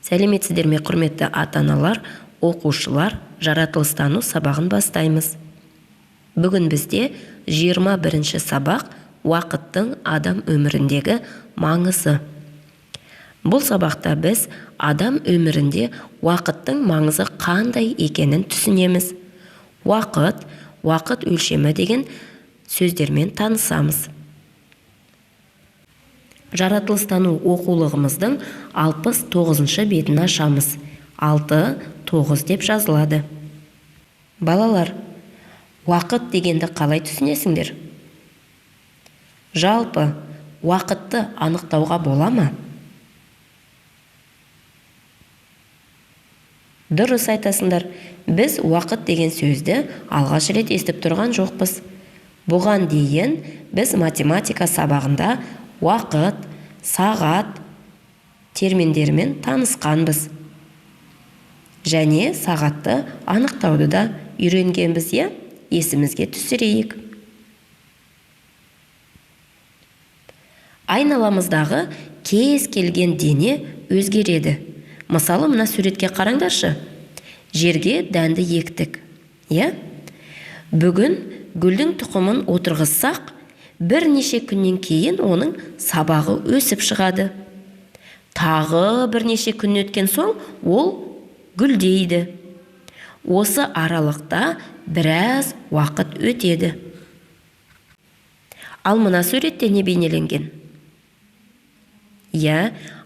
Сәлеметсіздер ме, құрметті ата-аналар, оқушылар, жаратылыстану сабағын бастаймыз. Бүгін бізде 21-ші сабақ уақыттың адам өміріндегі маңызы. Бұл сабақта біз адам өмірінде уақыттың маңызы қандай екенін түсінеміз. Уақыт өлшемі деген сөздермен танысамыз. Жаратылыстану оқулығымыздың 69-шы бетін ашамыз. 6-9 деп жазылады. Балалар, уақыт дегенді қалай түсінесіңдер? Жалпы, уақытты анықтауға бола ма? Дұрыс айтасыңдар, біз уақыт деген сөзді алғаш рет естіп тұрған жоқпыз. Бұған дейін біз математика сабағында уақыт, сағат терминдерімен танысқанбыз. Және сағатты анықтауды да үйренгенбіз, есімізге түсірейік. Айналамыздағы кез келген дене өзгереді. Мысалы, мына суретке қараңдаршы. Жерге дәнді ектік. Бүгін гүлдің тұқымын отырғызсақ, бірнеше күннен кейін оның сабағы өсіп шығады. Тағы бірнеше күн өткен соң ол гүлдейді. Осы аралықта біраз уақыт өтеді. Ал мына суретте не бейнеленген?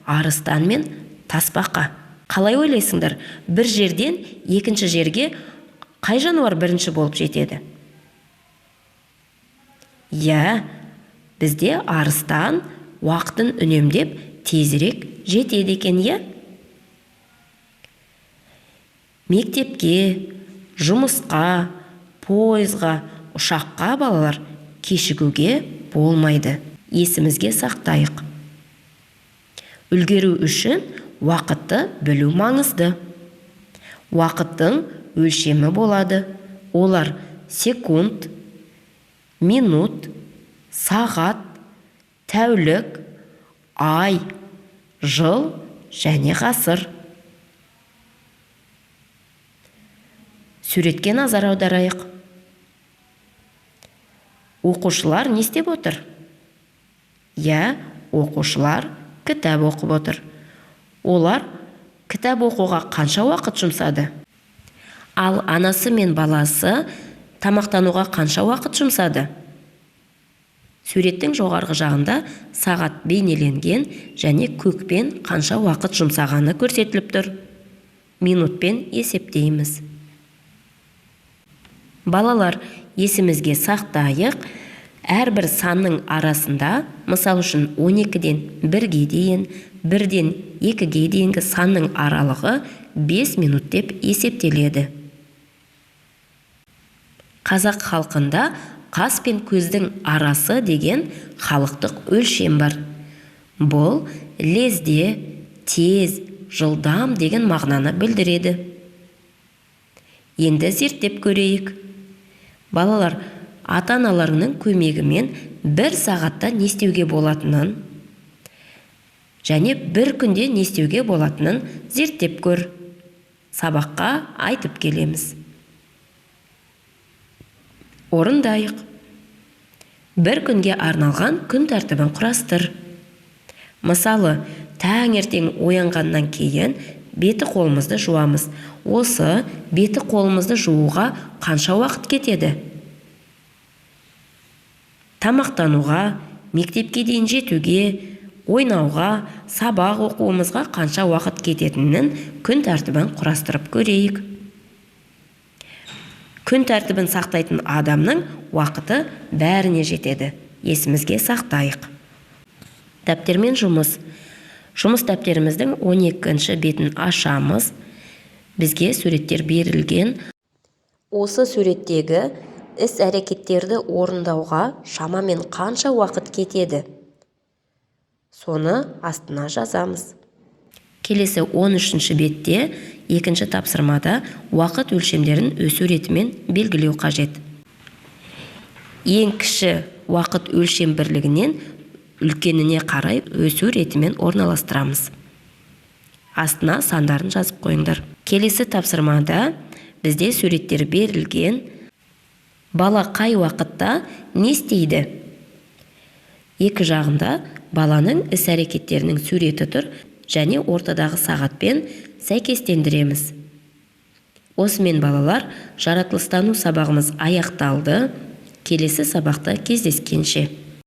Арыстан мен тасбақа. Қалай ойлайсыңдар? Бір жерден екінші жерге қай жануар бірінші болып жетеді? Бізде арыстан уақытын үнемдеп тезірек жетеді екен, Мектепке, жұмысқа, пойызға, ұшаққа балалар кешігуге болмайды. Есімізге сақтайық. Үлгеру үшін уақытты білу маңызды. Уақыттың өлшемі болады. Олар секунд, минут, сағат, тәулік, ай, жыл және ғасыр. Суретке назар аударайық. Оқушылар не істеп отыр? Оқушылар кітап оқып отыр. Олар кітап оқуға қанша уақыт жұмсады? Ал анасы мен баласы тамақтануға қанша уақыт жұмсады? Суреттің жоғарғы жағында сағат бейнеленген және көкпен қанша уақыт жұмсағаны көрсетіліп тұр. Минутпен есептейміз. Балалар, есімізге сақтайық. Әрбір санның арасында, мысал үшін 12-ден 1-ге дейін, 1-ден 2-ге дейінгі санның аралығы 5 минут деп есептеледі. Қазақ халқында қас пен көздің арасы деген халықтық өлшем бар. Бұл лезде, тез, жылдам деген мағынаны білдіреді. Енді зерттеп көрейік. Балалар, ата-аналарының көмегімен 1 сағатта не істеуге болатынын және 1 күнде не істеуге болатынын зерттеп көр. Сабаққа айтып келеміз. Орындайық. 1 күнге арналған күн тәртібін құрастыр. Мысалы, таңертең оянғаннан кейін беті қолымызды жуамыз. Осы беті қолымызды жууға қанша уақыт кетеді? Тамақтануға, мектепке дейін жетуге, ойнауға, сабақ оқуымызға қанша уақыт кететінін күн тәртібін құрастырып көрейік. Күн тәртібін сақтайтын адамның уақыты бәріне жетеді. Есімізге сақтайық. Дәптермен жұмыс. Жұмыс дәптеріміздің 12-ші бетін ашамыз. Бізге суреттер берілген. Осы суреттегі іс-әрекеттерді орындауға шамамен қанша уақыт кетеді? Соны астына жазамыз. Келесі 13-ші бетте, 2-ші тапсырмада уақыт өлшемдерін өсу ретімен белгілеу қажет. Ең кіші уақыт өлшем бірлігінен үлкеніне қарай өсу ретімен орналастырамыз. астына сандарын жазып қойыңдар. Келесі тапсырмада бізде суреттер берілген. Бала қай уақытта не істейді? Екі жағында баланың іс-әрекеттерінің суреті тұр және ортадағы сағатпен сәйкестендіреміз. Осымен балалар, жаратылыстану сабағымыз аяқталды. Келесі сабақта кездескенше.